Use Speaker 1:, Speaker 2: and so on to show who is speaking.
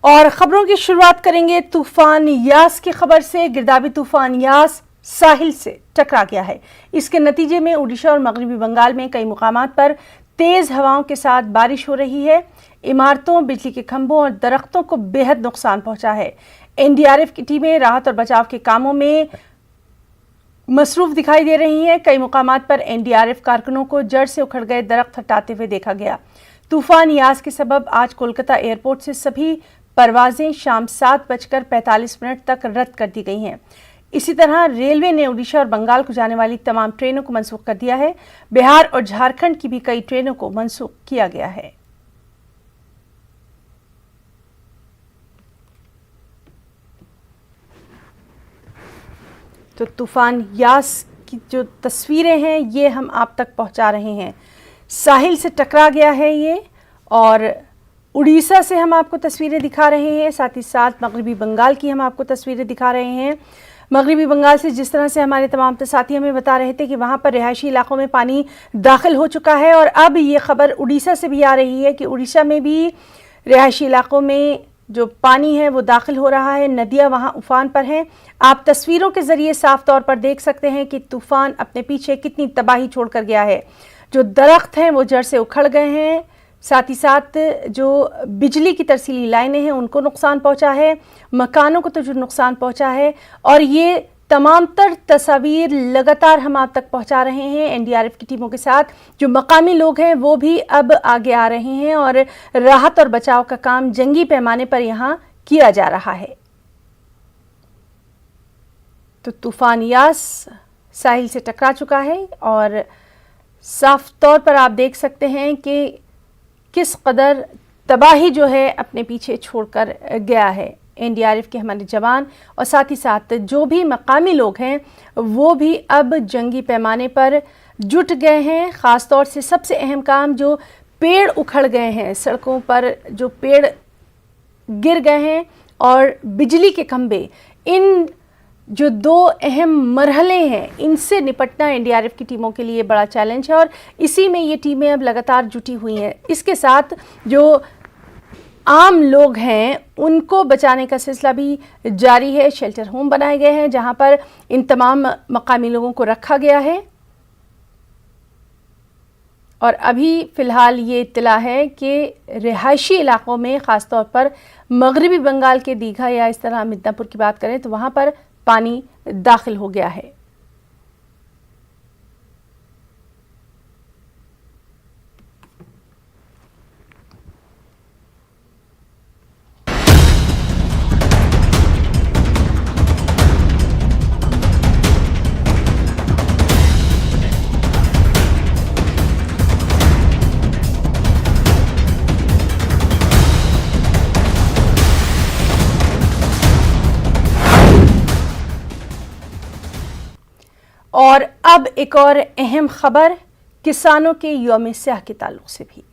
Speaker 1: और खबरों की शुरुआत करेंगे तूफान यास की खबर से। गिरदावी तूफान यास साहिल से टकरा गया है। इसके नतीजे में उड़ीसा और मगरबी बंगाल में कई मुकामात पर तेज हवाओं के साथ बारिश हो रही है। इमारतों, बिजली के खंभों और दरख्तों को बेहद नुकसान पहुंचा है। एनडीआरएफ की टीमें राहत और बचाव के कामों में मसरूफ दिखाई दे रही हैं। कई मुकामात पर एनडीआरएफ कारकुनों को जड़ से उखड़ गए दरख्त हटाते हुए देखा गया। तूफान यास के सबब आज कोलकाता एयरपोर्ट से सभी परवाजें शाम 7:45 तक रद्द कर दी गई हैं। इसी तरह रेलवे ने उड़ीसा और बंगाल को जाने वाली तमाम ट्रेनों को मनसूख कर दिया है। बिहार और झारखंड की भी कई ट्रेनों को मनसूख किया गया है। तो तूफान यास की जो तस्वीरें हैं ये हम आप तक पहुंचा रहे हैं। साहिल से टकरा गया है ये, और उड़ीसा से हम आपको तस्वीरें दिखा रहे हैं। साथ ही साथ मगरबी बंगाल की हम आपको तस्वीरें दिखा रहे हैं। मगरबी बंगाल से जिस तरह से हमारे तमाम साथी हमें बता रहे थे कि वहाँ पर रिहायशी इलाकों में पानी दाखिल हो चुका है, और अब ये खबर उड़ीसा से भी आ रही है कि उड़ीसा में भी रिहायशी इलाकों में जो पानी है वो दाखिल हो रहा है। नदियाँ वहाँ उफान पर हैं। आप तस्वीरों के ज़रिए साफ तौर पर देख सकते हैं कि तूफ़ान अपने पीछे कितनी तबाही छोड़ कर गया है। जो दरख्त हैं वो जड़ से उखड़ गए हैं। साथ ही साथ जो बिजली की तरसीली लाइनें हैं उनको नुकसान पहुंचा है। मकानों को तो जो नुकसान पहुंचा है, और ये तमाम तर तस्वीर लगातार हम आप तक पहुंचा रहे हैं एनडीआरएफ की टीमों के साथ। जो मकामी लोग हैं वो भी अब आगे आ रहे हैं, और राहत और बचाव का काम जंगी पैमाने पर यहाँ किया जा रहा है। तो तूफान यास साहिल से टकरा चुका है, और साफ तौर पर आप देख सकते हैं कि किस कदर तबाही जो है अपने पीछे छोड़कर गया है। एनडीआरएफ के हमारे जवान और साथ ही साथ जो भी मकामी लोग हैं वो भी अब जंगी पैमाने पर जुट गए हैं। ख़ास तौर से सबसे अहम काम, जो पेड़ उखड़ गए हैं, सड़कों पर जो पेड़ गिर गए हैं और बिजली के खंभे, इन जो दो अहम मरहले हैं इनसे निपटना एनडीआरएफ की टीमों के लिए बड़ा चैलेंज है, और इसी में ये टीमें अब लगातार जुटी हुई हैं। इसके साथ जो आम लोग हैं उनको बचाने का सिलसिला भी जारी है। शेल्टर होम बनाए गए हैं जहां पर इन तमाम मकामी लोगों को रखा गया है, और अभी फ़िलहाल ये इत्तला है कि रिहायशी इलाकों में, ख़ास तौर पर मगरबी बंगाल के दीघा या इस तरह मिदनापुर की बात करें तो वहाँ पर पानी दाखिल हो गया है। और अब एक और अहम खबर किसानों के यौम स्याह के ताल्लुक से भी।